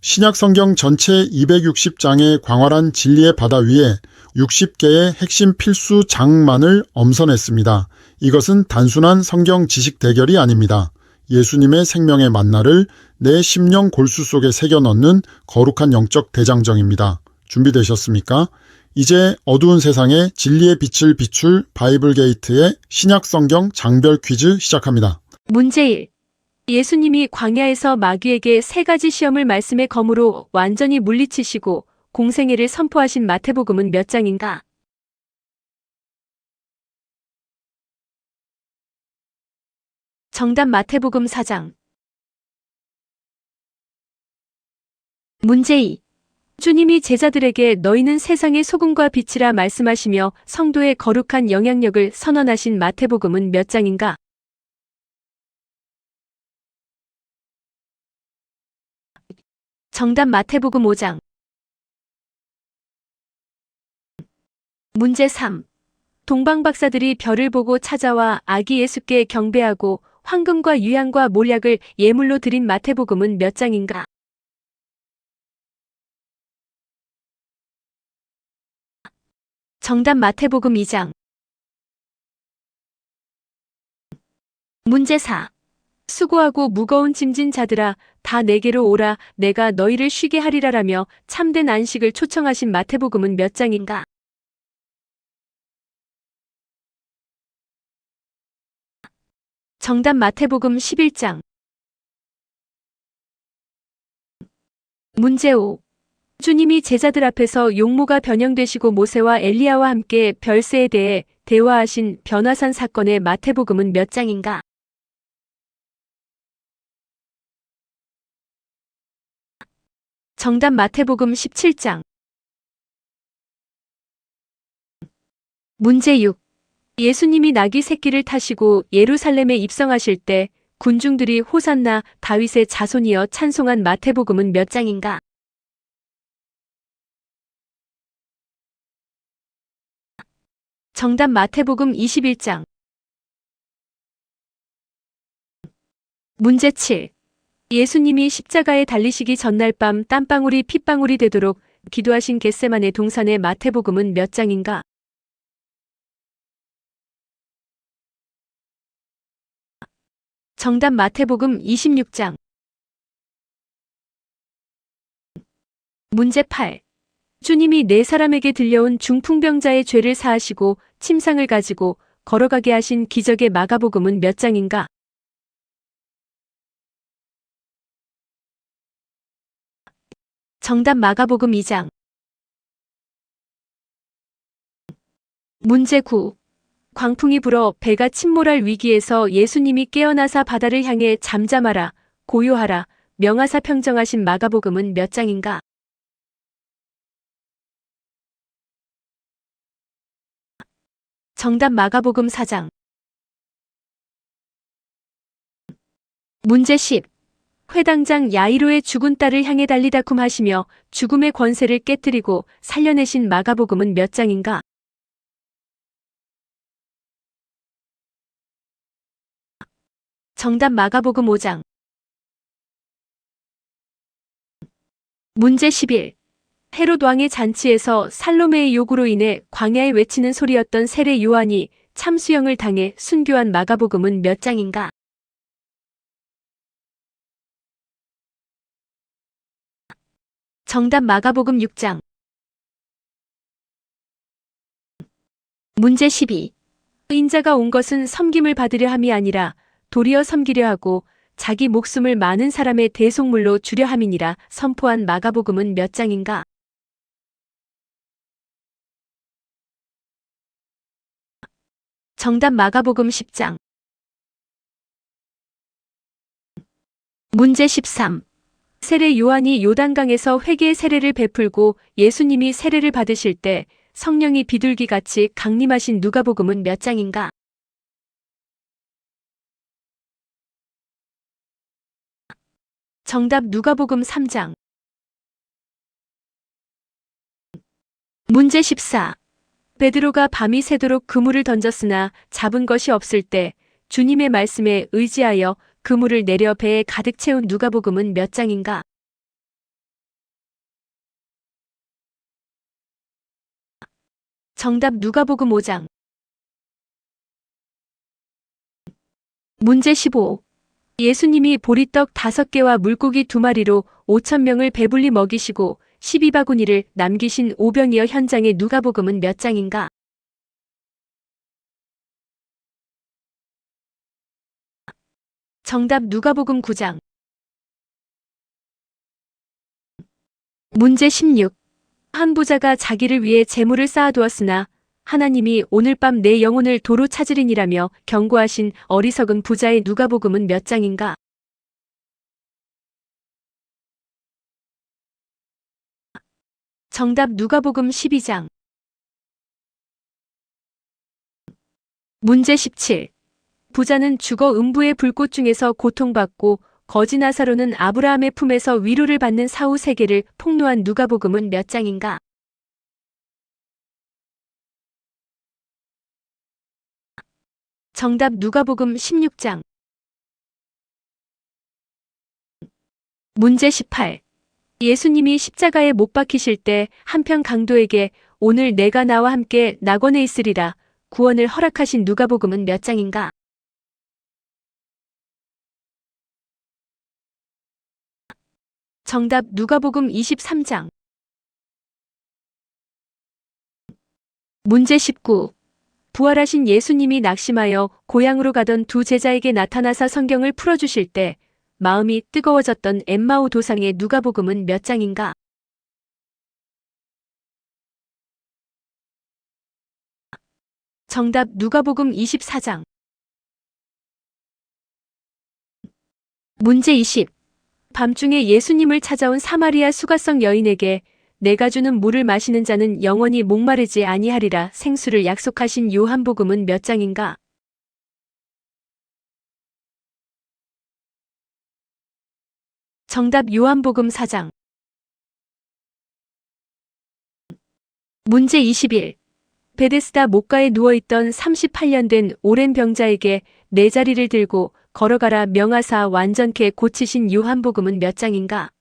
신약 성경 전체 260장의 광활한 진리의 바다 위에 60개의 핵심 필수 장만을 엄선했습니다. 이것은 단순한 성경 지식 대결이 아닙니다. 예수님의 생명의 만나를 내 심령 골수 속에 새겨 넣는 거룩한 영적 대장정입니다. 준비되셨습니까? 이제 어두운 세상에 진리의 빛을 비출 바이블 게이트의 신약 성경 장별 퀴즈 시작합니다. 문제 1. 예수님이 광야에서 마귀에게 3가지 시험을 말씀의 검으로 완전히 물리치시고 공생애를 선포하신 마태복음은 몇 장인가? 정답 마태복음 4장. 문제 2. 주님이 제자들에게 너희는 세상의 소금과 빛이라 말씀하시며 성도의 거룩한 영향력을 선언하신 마태복음은 몇 장인가? 정답 마태복음 5장. 문제 3. 동방박사들이 별을 보고 찾아와 아기 예수께 경배하고 황금과 유향과 몰약을 예물로 드린 마태복음은 몇 장인가? 정답 마태복음 2장. 문제 4. 수고하고 무거운 짐진 자들아 다 내게로 오라 내가 너희를 쉬게 하리라라며 참된 안식을 초청하신 마태복음은 몇 장인가? 정답 마태복음 11장. 문제 5. 주님이 제자들 앞에서 용모가 변형되시고 모세와 엘리야와 함께 별세에 대해 대화하신 변화산 사건의 마태복음은 몇 장인가? 정답 마태복음 17장. 문제 6. 예수님이 나귀 새끼를 타시고 예루살렘에 입성하실 때 군중들이 호산나 다윗의 자손이여 찬송한 마태복음은 몇 장인가? 정답 마태복음 21장. 문제 7. 예수님이 십자가에 달리시기 전날 밤 땀방울이 핏방울이 되도록 기도하신 겟세마네 동산의 마태복음은 몇 장인가? 정답 마태복음 26장. 문제 8. 주님이 4사람에게 들려온 중풍병자의 죄를 사하시고 침상을 가지고 걸어가게 하신 기적의 마가복음은 몇 장인가? 정답 마가복음 2장. 문제 9. 광풍이 불어 배가 침몰할 위기에서 예수님이 깨어나사 바다를 향해 잠잠하라, 고요하라, 명하사 평정하신 마가복음은 몇 장인가? 정답 마가복음 4장. 문제 10. 회당장 야이로의 죽은 딸을 향해 달리다쿰 하시며 죽음의 권세를 깨뜨리고 살려내신 마가복음은 몇 장인가? 정답 마가복음 5장. 문제 11. 헤롯 왕의 잔치에서 살로메의 요구로 인해 광야에 외치는 소리였던 세례 요한이 참수형을 당해 순교한 마가복음은 몇 장인가? 정답 마가복음 6장. 문제 12. 인자가 온 것은 섬김을 받으려 함이 아니라 도리어 섬기려 하고 자기 목숨을 많은 사람의 대속물로 주려 함이니라 선포한 마가복음은 몇 장인가? 정답 마가복음 10장. 문제 13. 세례 요한이 요단강에서 회개의 세례를 베풀고 예수님이 세례를 받으실 때 성령이 비둘기같이 강림하신 누가복음은 몇 장인가? 정답 누가복음 3장. 문제 14. 베드로가 밤이 새도록 그물을 던졌으나 잡은 것이 없을 때 주님의 말씀에 의지하여 그물을 내려 배에 가득 채운 누가복음은 몇 장인가? 정답 누가복음 5장. 문제 15. 예수님이 보리떡 5개와 물고기 2마리로 5,000명을 배불리 먹이시고 12바구니를 남기신 오병이어 현장의 누가복음은 몇 장인가? 정답 누가복음 9장. 문제 16. 한 부자가 자기를 위해 재물을 쌓아두었으나 하나님이 오늘 밤 내 영혼을 도로 찾으리니라며 경고하신 어리석은 부자의 누가복음은 몇 장인가? 정답 누가복음 12장. 문제 17. 부자는 죽어 음부의 불꽃 중에서 고통받고 거지 나사로는 아브라함의 품에서 위로를 받는 사후 세계를 폭로한 누가복음은 몇 장인가? 정답 누가복음 16장. 문제 18. 예수님이 십자가에 못 박히실 때 한편 강도에게 오늘 내가 나와 함께 낙원에 있으리라 구원을 허락하신 누가복음은 몇 장인가? 정답 누가복음 23장. 문제 19. 부활하신 예수님이 낙심하여 고향으로 가던 두 제자에게 나타나사 성경을 풀어주실 때 마음이 뜨거워졌던 엠마오 도상의 누가복음은 몇 장인가? 정답 누가복음 24장. 문제 20. 밤중에 예수님을 찾아온 사마리아 수가성 여인에게 내가 주는 물을 마시는 자는 영원히 목마르지 아니하리라 생수를 약속하신 요한복음은 몇 장인가? 정답 요한복음 4장. 문제 21. 베데스다 목가에 누워있던 38년 된 오랜 병자에게 내 자리를 들고 걸어가라 명하사 완전케 고치신 요한복음은 몇 장인가?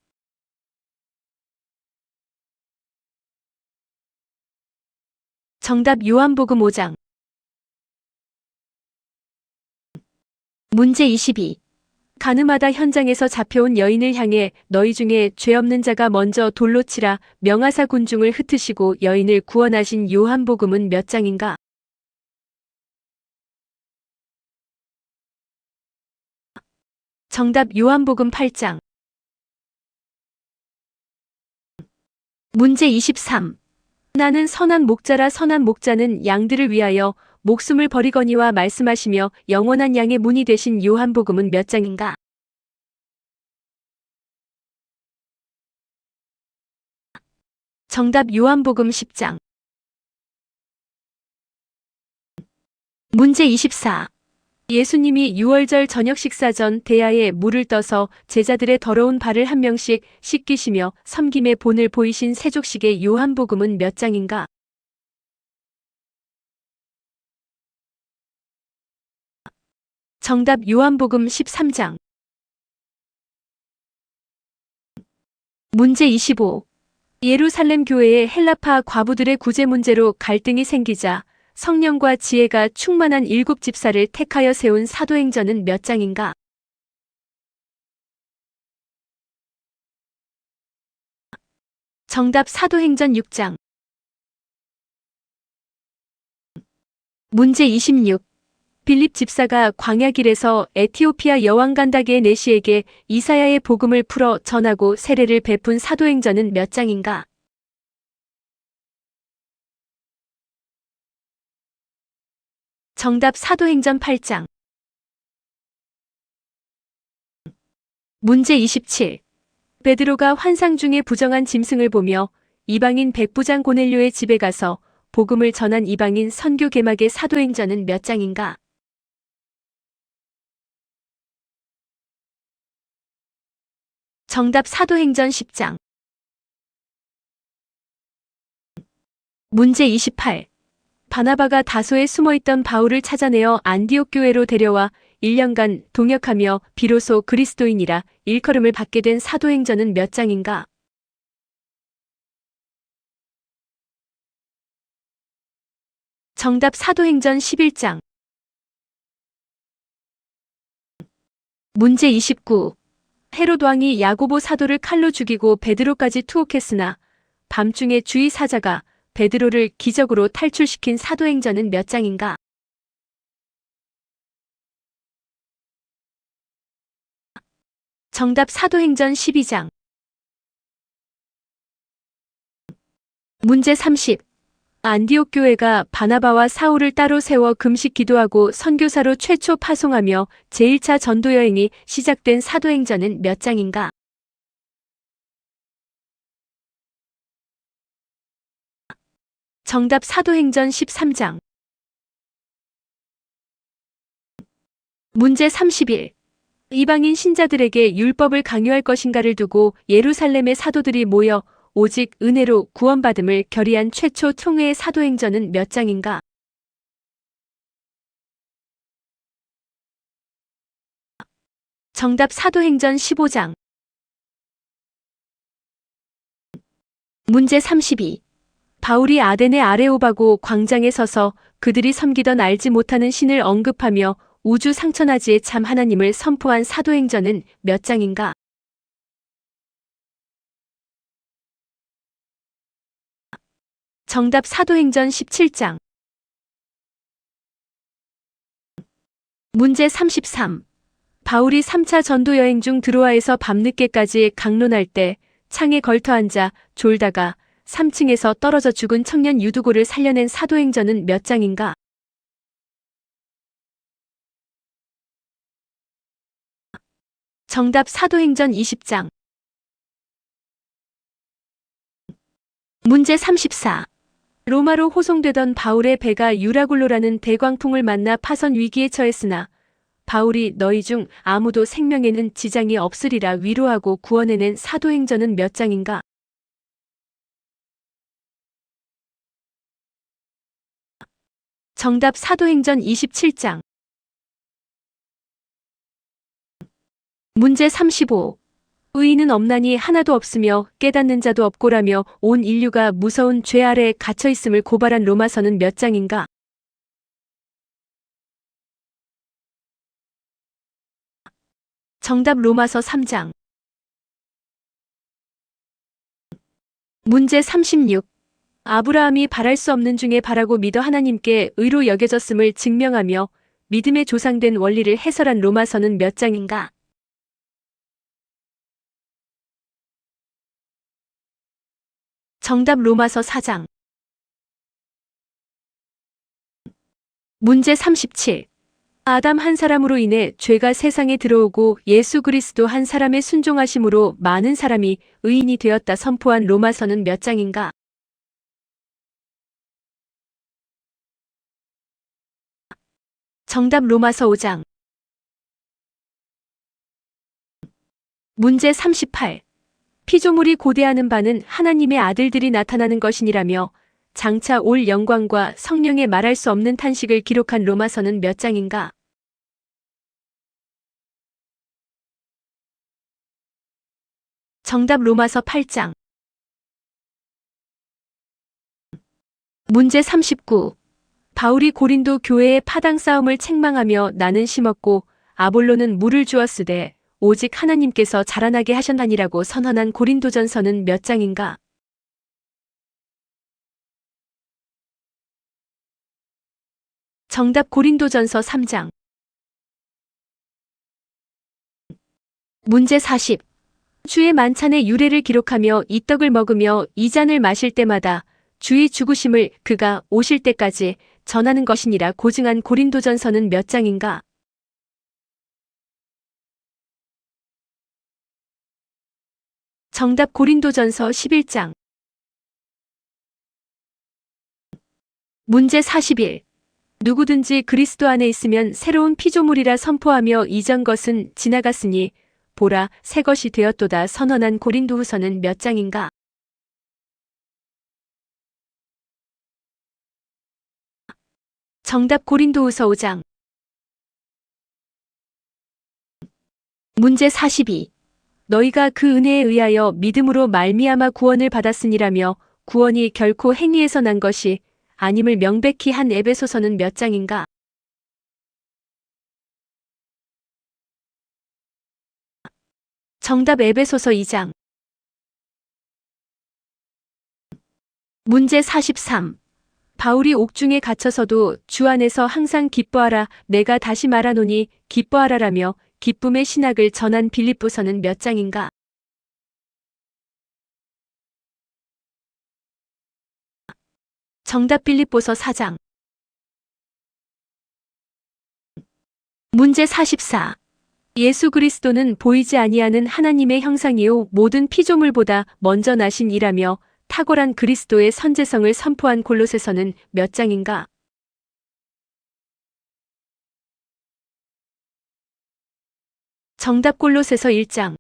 정답 요한복음 5장. 문제 22. 가늠하다 현장에서 잡혀온 여인을 향해 너희 중에 죄 없는 자가 먼저 돌로 치라 명하사 군중을 흩으시고 여인을 구원하신 요한복음은 몇 장인가? 정답 요한복음 8장. 문제 23. 나는 선한 목자라 선한 목자는 양들을 위하여 목숨을 버리거니와 말씀하시며 영원한 양의 문이 되신 요한복음은 몇 장인가? 정답 요한복음 10장. 문제 24. 예수님이 유월절 저녁 식사 전 대야에 물을 떠서 제자들의 더러운 발을 한 명씩 씻기시며 섬김의 본을 보이신 세족식의 요한복음은 몇 장인가? 정답 요한복음 13장. 문제 25. 예루살렘 교회의 헬라파 과부들의 구제 문제로 갈등이 생기자 성령과 지혜가 충만한 7집사를 택하여 세운 사도행전은 몇 장인가? 정답 사도행전 6장. 문제 26. 빌립 집사가 광야길에서 에티오피아 여왕 간다게 내시에게 이사야의 복음을 풀어 전하고 세례를 베푼 사도행전은 몇 장인가? 정답 사도행전 8장. 문제 27. 베드로가 환상 중에 부정한 짐승을 보며 이방인 백부장 고넬료의 집에 가서 복음을 전한 이방인 선교 개막의 사도행전은 몇 장인가? 정답 사도행전 10장. 문제 28. 바나바가 다소에 숨어있던 바울을 찾아내어 안디옥 교회로 데려와 1년간 동역하며 비로소 그리스도인이라 일컬음을 받게 된 사도행전은 몇 장인가? 정답 사도행전 11장. 문제 29. 헤롯 왕이 야고보 사도를 칼로 죽이고 베드로까지 투옥했으나 밤중에 주의 사자가 베드로를 기적으로 탈출시킨 사도행전은 몇 장인가? 정답 사도행전 12장. 문제 30. 안디옥 교회가 바나바와 사울을 따로 세워 금식 기도하고 선교사로 최초 파송하며 제1차 전도 여행이 시작된 사도행전은 몇 장인가? 정답 사도행전 13장. 문제 31. 이방인 신자들에게 율법을 강요할 것인가를 두고 예루살렘의 사도들이 모여 오직 은혜로 구원받음을 결의한 최초 총회의 사도행전은 몇 장인가? 정답 사도행전 15장. 문제 32. 바울이 아덴의 아레오바고 광장에 서서 그들이 섬기던 알지 못하는 신을 언급하며 우주 상천하지의 참 하나님을 선포한 사도행전은 몇 장인가? 정답 사도행전 17장. 문제 33. 바울이 3차 전도 여행 중 드로아에서 밤늦게까지 강론할 때 창에 걸터 앉아 졸다가 3층에서 떨어져 죽은 청년 유두고를 살려낸 사도행전은 몇 장인가? 정답 사도행전 20장. 문제 34. 로마로 호송되던 바울의 배가 유라굴로라는 대광풍을 만나 파선 위기에 처했으나 바울이 너희 중 아무도 생명에는 지장이 없으리라 위로하고 구원해낸 사도행전은 몇 장인가? 정답 사도행전 27장. 문제 35. 의인은 없나니 하나도 없으며 깨닫는 자도 없고라며 온 인류가 무서운 죄 아래에 갇혀 있음을 고발한 로마서는 몇 장인가? 정답 로마서 3장. 문제 36. 아브라함이 바랄 수 없는 중에 바라고 믿어 하나님께 의로 여겨졌음을 증명하며 믿음에 조상된 원리를 해설한 로마서는 몇 장인가? 정답 로마서 4장. 문제 37. 아담 한 사람으로 인해 죄가 세상에 들어오고 예수 그리스도 한 사람의 순종하심으로 많은 사람이 의인이 되었다 선포한 로마서는 몇 장인가? 정답 로마서 5장. 문제 38. 피조물이 고대하는 바는 하나님의 아들들이 나타나는 것이니라며 장차 올 영광과 성령의 말할 수 없는 탄식을 기록한 로마서는 몇 장인가? 정답 로마서 8장. 문제 39. 바울이 고린도 교회의 파당 싸움을 책망하며 나는 심었고 아볼로는 물을 주었으되 오직 하나님께서 자라나게 하셨나니라고 선언한 고린도전서는 몇 장인가? 정답 고린도전서 3장. 문제 40. 주의 만찬의 유래를 기록하며 이 떡을 먹으며 이 잔을 마실 때마다 주의 죽으심을 그가 오실 때까지 전하는 것이니라 고증한 고린도전서는 몇 장인가? 정답 고린도전서 11장. 문제 41. 누구든지 그리스도 안에 있으면 새로운 피조물이라 선포하며 이전 것은 지나갔으니 보라 새 것이 되었도다 선언한 고린도후서는 몇 장인가? 정답 고린도후서 5장. 문제 42. 너희가 그 은혜에 의하여 믿음으로 말미암아 구원을 받았으니라며 구원이 결코 행위에서 난 것이 아님을 명백히 한 에베소서는 몇 장인가? 정답 에베소서 2장. 문제 43. 바울이 옥중에 갇혀서도 주 안에서 항상 기뻐하라 내가 다시 말하노니 기뻐하라라며 기쁨의 신학을 전한 빌립보서는 몇 장인가? 정답 빌립보서 4장. 문제 44. 예수 그리스도는 보이지 아니하는 하나님의 형상이요 모든 피조물보다 먼저 나신 이라며 탁월한 그리스도의 선제성을 선포한 골로새서는 몇 장인가? 정답 골로새서 1장.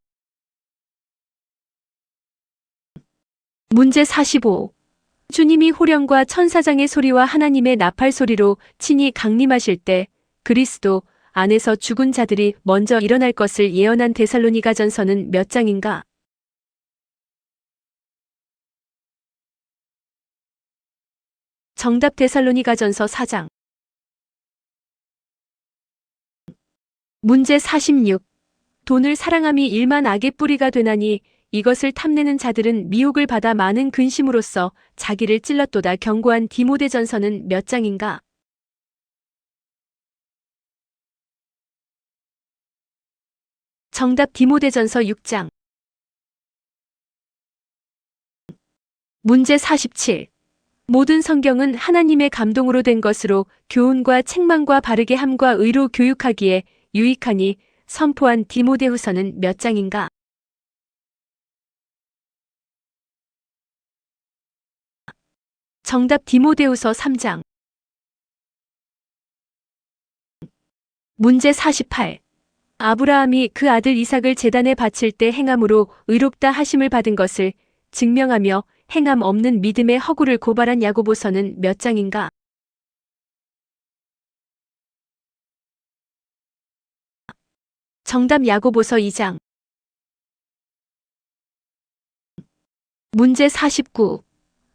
문제 45. 주님이 호령과 천사장의 소리와 하나님의 나팔 소리로 친히 강림하실 때 그리스도 안에서 죽은 자들이 먼저 일어날 것을 예언한 데살로니가전서는 몇 장인가? 정답 데살로니가전서 4장. 문제 46. 돈을 사랑함이 일만 악의 뿌리가 되나니 이것을 탐내는 자들은 미혹을 받아 많은 근심으로써 자기를 찔렀도다 경고한 디모데전서는 몇 장인가? 정답 디모데전서 6장. 문제 47. 모든 성경은 하나님의 감동으로 된 것으로 교훈과 책망과 바르게 함과 의로 교육하기에 유익하니 선포한 디모데후서는 몇 장인가? 정답 디모데후서 3장. 문제 48. 아브라함이 그 아들 이삭을 제단에 바칠 때 행함으로 의롭다 하심을 받은 것을 증명하며 행함 없는 믿음의 허구를 고발한 야고보서는 몇 장인가? 정답 야고보서 2장. 문제 49.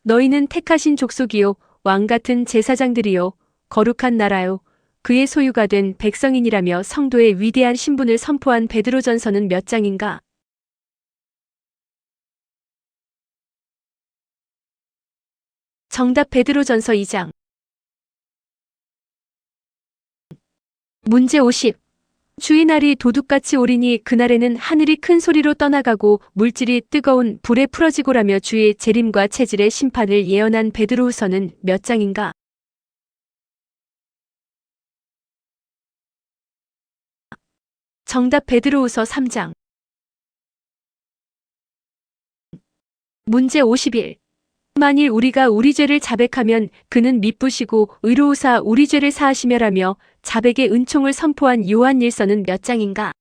너희는 택하신 족속이요 왕같은 제사장들이요 거룩한 나라요 그의 소유가 된 백성인이라며 성도의 위대한 신분을 선포한 베드로전서는 몇 장인가? 정답 베드로전서 2장. 문제 50. 주의 날이 도둑같이 오리니 그날에는 하늘이 큰 소리로 떠나가고 물질이 뜨거운 불에 풀어지고라며 주의 재림과 체질의 심판을 예언한 베드로후서는 몇 장인가? 정답 베드로후서 3장. 문제 51. 만일 우리가 우리 죄를 자백하면 그는 미쁘시고 의로우사 우리 죄를 사하시며라며 자백의 은총을 선포한 요한일서는 몇 장인가?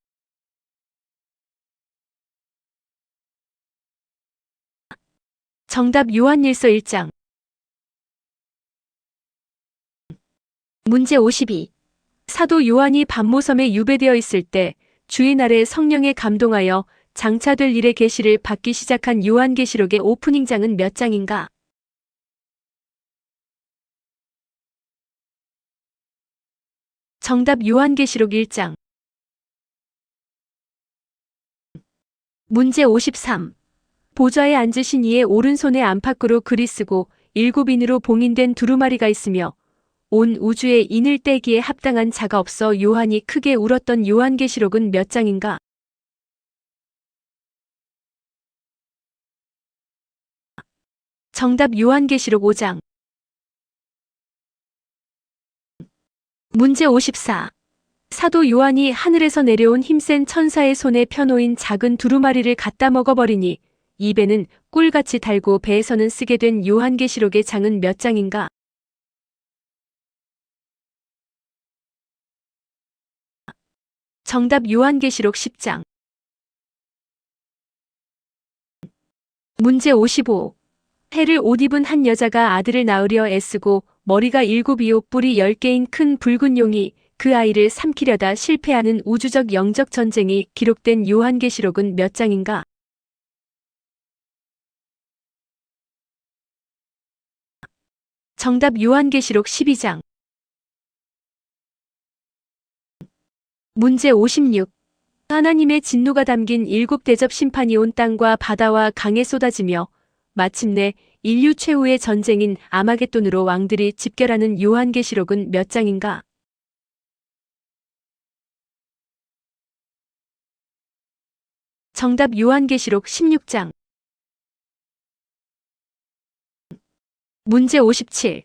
정답 요한일서 1장. 문제 52. 사도 요한이 반모섬에 유배되어 있을 때 주의 날에 성령에 감동하여 장차될 일의 계시를 받기 시작한 요한계시록의 오프닝장은 몇 장인가? 정답 요한계시록 1장. 문제 53. 보좌에 앉으신 이의 오른손에 안팎으로 글이 쓰고 7인으로 봉인된 두루마리가 있으며 온 우주에 인을 떼기에 합당한 자가 없어 요한이 크게 울었던 요한계시록은 몇 장인가? 정답 요한계시록 5장. 문제 54. 사도 요한이 하늘에서 내려온 힘센 천사의 손에 펴놓인 작은 두루마리를 갖다 먹어버리니 입에는 꿀같이 달고 배에서는 쓰게 된 요한계시록의 장은 몇 장인가? 정답 요한계시록 10장. 문제 55. 해를 옷 입은 한 여자가 아들을 낳으려 애쓰고 머리가 7이요 뿔이 10개인 큰 붉은 용이 그 아이를 삼키려다 실패하는 우주적 영적 전쟁이 기록된 요한계시록은 몇 장인가? 정답 요한계시록 12장. 문제 56. 하나님의 진노가 담긴 7대접 심판이 온 땅과 바다와 강에 쏟아지며 마침내 인류 최후의 전쟁인 아마겟돈으로 왕들이 집결하는 요한계시록은 몇 장인가? 정답 요한계시록 16장. 문제 57.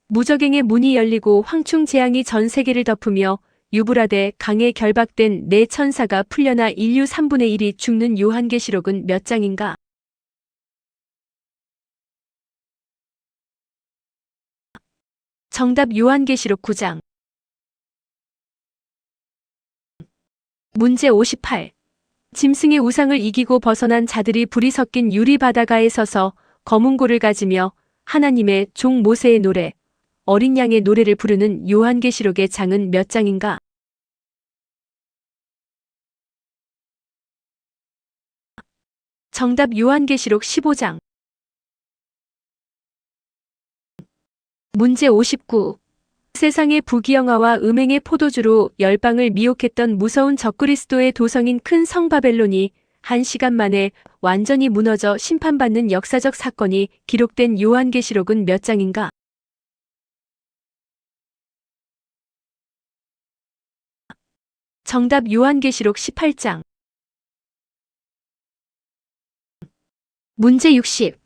무저갱의 문이 열리고 황충 재앙이 전 세계를 덮으며 유브라데 강에 결박된 네 천사가 풀려나 인류 3분의 1이 죽는 요한계시록은 몇 장인가? 정답 요한계시록 9장. 문제 58. 짐승의 우상을 이기고 벗어난 자들이 불이 섞인 유리 바다가에 서서 검은 고를 가지며 하나님의 종 모세의 노래, 어린 양의 노래를 부르는 요한계시록의 장은 몇 장인가? 정답 요한계시록 15장. 문제 59. 세상의 부귀영화와 음행의 포도주로 열방을 미혹했던 무서운 적그리스도의 도성인 큰 성 바벨론이 1시간 만에 완전히 무너져 심판받는 역사적 사건이 기록된 요한계시록은 몇 장인가? 정답 요한계시록 18장. 문제 60.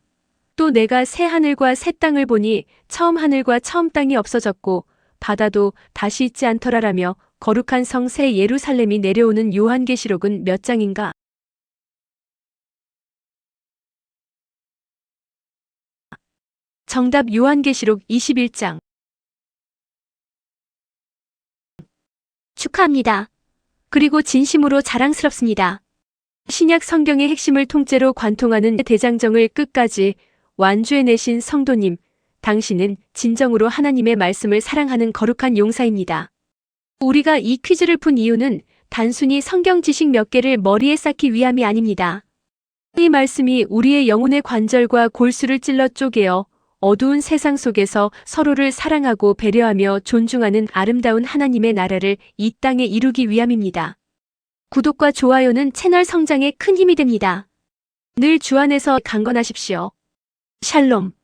또 내가 새 하늘과 새 땅을 보니 처음 하늘과 처음 땅이 없어졌고 바다도 다시 있지 않더라라며 거룩한 성 새 예루살렘이 내려오는 요한계시록은 몇 장인가? 정답 요한계시록 21장. 축하합니다. 그리고 진심으로 자랑스럽습니다. 신약 성경의 핵심을 통째로 관통하는 대장정을 끝까지 완주해내신 성도님, 당신은 진정으로 하나님의 말씀을 사랑하는 거룩한 용사입니다. 우리가 이 퀴즈를 푼 이유는 단순히 성경 지식 몇 개를 머리에 쌓기 위함이 아닙니다. 이 말씀이 우리의 영혼의 관절과 골수를 찔러 쪼개어 어두운 세상 속에서 서로를 사랑하고 배려하며 존중하는 아름다운 하나님의 나라를 이 땅에 이루기 위함입니다. 구독과 좋아요는 채널 성장에 큰 힘이 됩니다. 늘 주 안에서 강건하십시오. 샬롬.